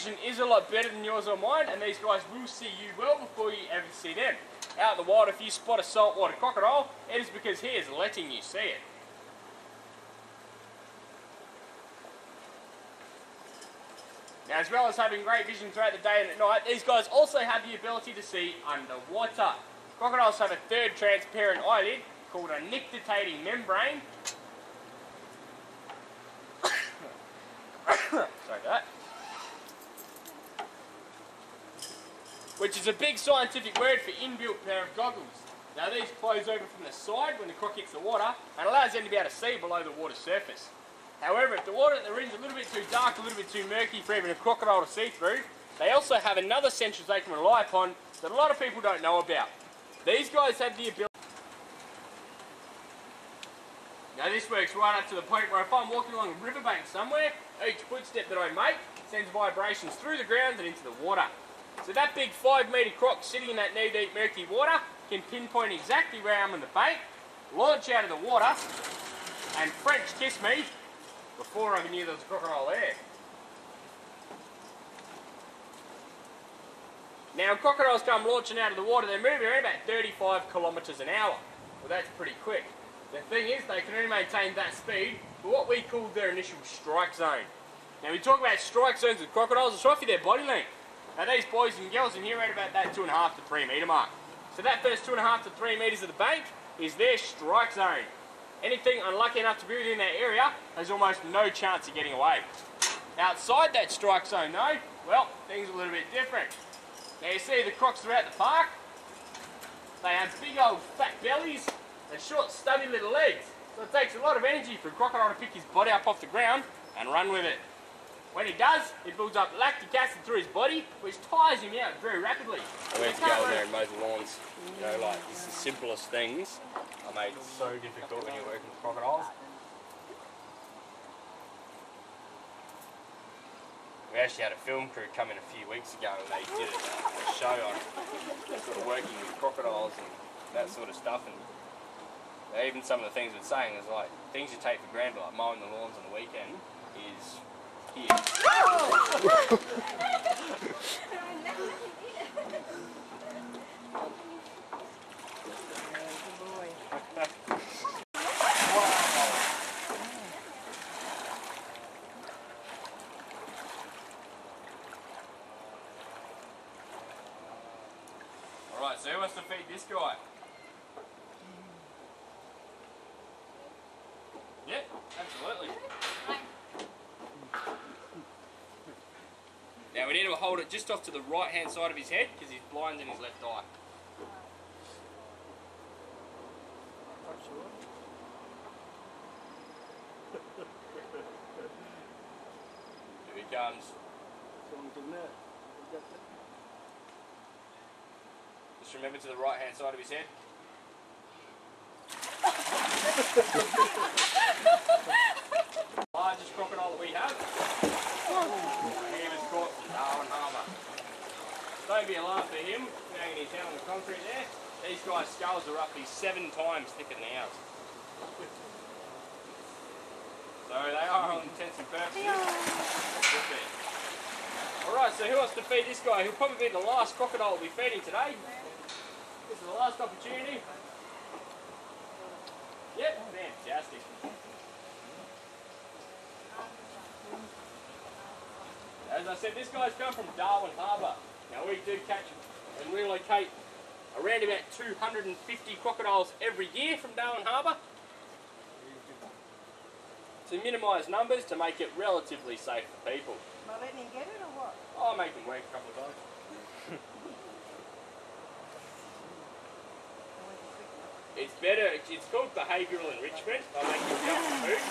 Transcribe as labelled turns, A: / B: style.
A: vision is a lot better than yours or mine, and these guys will see you well before you ever see them. Out in the wild, if you spot a saltwater crocodile, it is because he is letting you see it. Now, as well as having great vision throughout the day and at night, these guys also have the ability to see underwater. Crocodiles have a third transparent eyelid called a nictitating membrane. Sorry about that. Which is a big scientific word for inbuilt pair of goggles. Now these close over from the side when the croc hits the water and allows them to be able to see below the water surface. However, if the water that they're in is a little bit too dark, a little bit too murky for even a crocodile to see through, they also have another sensors they can rely upon that a lot of people don't know about. These guys have the ability. Now this works right up to the point where if I'm walking along a riverbank somewhere, each footstep that I make sends vibrations through the ground and into the water. So that big 5 metre croc sitting in that knee-deep murky water can pinpoint exactly where I am on the bank, launch out of the water, and French kiss me before I knew there was a crocodile there. Now crocodiles come launching out of the water, they're moving around about 35 kilometres an hour. Well, that's pretty quick. The thing is, they can only maintain that speed for what we call their initial strike zone. Now we talk about strike zones with crocodiles, it's roughly their body length. Now these boys and girls in here are at about that 2.5 to 3 metre mark. So that first 2.5 to 3 metres of the bank is their strike zone. Anything unlucky enough to be within that area has almost no chance of getting away. Outside that strike zone though, well, things are a little bit different. Now you see the crocs throughout the park, they have big old fat bellies and short stubby little legs. So it takes a lot of energy for a crocodile to pick his body up off the ground and run with it. When he does, it builds up lactic acid through his body, which tires him out very rapidly.
B: We have to go in there and mow the lawns. You know, like, it's the simplest things are made so difficult when you're working with crocodiles. We actually had a film crew come in a few weeks ago and they did a show on sort of working with crocodiles and that sort of stuff. And even some of the things we're saying is like, things you take for granted, like mowing the lawns on the weekend, is here. Alright, so who wants to feed this guy? Yeah, absolutely. Now we need to hold it just off to the right hand side of his head because he's blind in his left eye. Here he comes. Just remember to the right hand side of his head. Largest crocodile that we have. He was caught from Darwin Harbour. Don't be alarmed for him, banging his head on the concrete there. These guys' skulls are roughly 7 times thicker than ours. So they are all intents and purposes. Alright, so who wants to feed this guy? He'll probably be the last crocodile we'll be feeding today. This is the last opportunity. Yep, fantastic. As I said, this guy's come from Darwin Harbour. Now we do catch and relocate around about 250 crocodiles every year from Darwin Harbour to minimise numbers to make it relatively safe for people.
C: Am I letting him get it or what?
A: I'll make him work a couple of times. It's better, it's called behavioural enrichment. I'll make him jump for food.